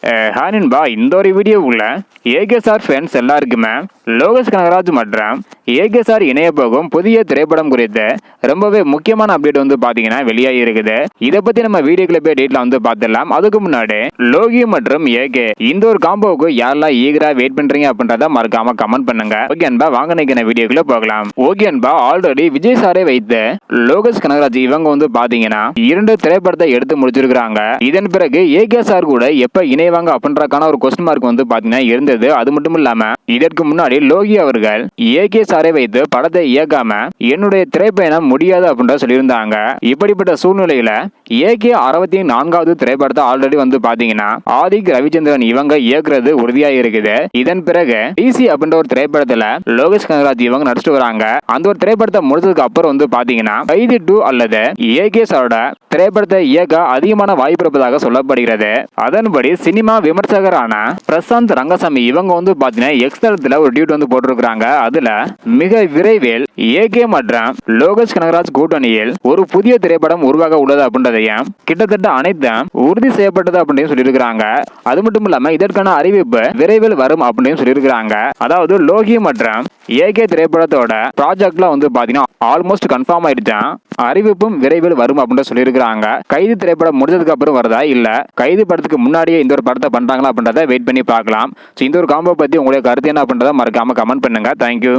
ஹானின்பா இந்த ஒரு வீடியோவுக்குள்ள ஏகேஎஸ்ஆர் ஃபேன்ஸ் எல்லாருக்குமே லோகேஷ் கனகராஜ் மற்றும் ஏகேஎஸ்ஆர் இணைய போகும் புதிய திரைப்படம் குறித்து ரொம்பவே முக்கியமான அப்டேட் வந்து பாத்தீங்கன்னா வெளியாகி இருக்குது. இதை பத்தி நம்ம வீடியோக்குள்ள போய் டீட்டெயிலா வந்து பார்த்துடலாம். அதுக்கு முன்னாடி லோகி மற்றும் ஏகே இந்த ஒரு காம்போவுக்கு யாரெல்லாம் ஈகரா வெயிட் பண்றீங்க அப்படின்றத மறக்காம கமெண்ட் பண்ணுங்க. ஓகே அன்பா, வாங்க நினைக்கிற வீடியோக்குள்ள போகலாம். ஓகே அன்பா, ஆல்ரெடி விஜய் சாரை வைத்து லோகேஷ் கனகராஜ் இவங்க வந்து பாத்தீங்கன்னா 2 திரைப்படத்தை எடுத்து முடிச்சிருக்காங்க. இதன் பிறகு ஏகேஎஸ்ஆர் கூட எப்ப இணைவாங்க அப்படின்றக்கான ஒரு கொஸ்டின் மார்க் வந்து பாத்தீங்கன்னா இருந்தது. அது மட்டும் இல்லாம இதற்கு முன்னாடி லோகி அவர்கள் ஏகேஎஸ்ஆரை வைத்து படத்தை இயக்காம என்னுடைய திரைப்பயணம் முடியாது அப்படின்ற சொல்லியிருந்தாங்க. இப்படிப்பட்ட சூழ்நிலையில ஏகே 64வது திரைப்படத்தை ஆல்ரெடி வந்து பாத்தீங்கன்னா ஆதிக் ரவிச்சந்திரன் இவங்க இயக்குறது உறுதியா இருக்குது. இதன் பிறகு டிசி அப்படின்ற ஒரு திரைப்படத்துல லோகேஷ் கனகராஜ் இவங்க நடிச்சிட்டு வராங்க. அந்த ஒரு திரைப்படத்தை முடிச்சதுக்கு அப்புறம் வந்து பாத்தீங்கன்னா கைதி 2 அல்லது ஏகேஎஸ்ஆரோட திரைப்படத்தை இயக்க அதிகமான வாய்ப்பு இருப்பதாக சொல்லப்படுகிறது. அதன்படி சினிமா விமர்சகரான பிரசாந்த் ரங்கசாமி இவங்க வந்து பாத்தீங்கன்னா எக்ஸ் தளத்துல ஒரு டியூட் வந்து போட்டிருக்காங்க. அதுல மிக விரைவில் ஏகே மற்றும் லோகேஷ் கனகராஜ் கூட்டணியில் ஒரு புதிய திரைப்படம் உருவாக உள்ளது அப்படின்றதையும் கிட்டத்தட்ட அனைத்தும் உறுதி செய்யப்பட்டது அப்படின்னு சொல்லியிருக்கிறாங்க. அது மட்டும் இல்லாம இதற்கான அறிவிப்பு விரைவில் வரும் அப்படின்னு சொல்லியிருக்கிறாங்க. அதாவது லோகி மற்றும் ஏகே திரைப்படத்தோட ப்ராஜெக்ட்ல வந்து பாத்தீங்கன்னா ஆல்மோஸ்ட் கன்ஃபார்ம் ஆயிடுச்சான். அறிவிப்பும் விரைவில் வரும் அப்படின்னு சொல்லியிருக்கிறாங்க. கைது திரைப்படம் முடிஞ்சதுக்கு அப்புறம் வருதா இல்ல கைது படத்துக்கு முன்னாடியே இந்த ஒரு படத்தை பண்றாங்களா அப்படின்றத வெயிட் பண்ணி பார்க்கலாம். இந்த ஒரு காம்போ பத்தி உங்களுடைய கருத்து என்ன அப்படின்றத மறக்காம கமெண்ட் பண்ணுங்க. தேங்க்யூ.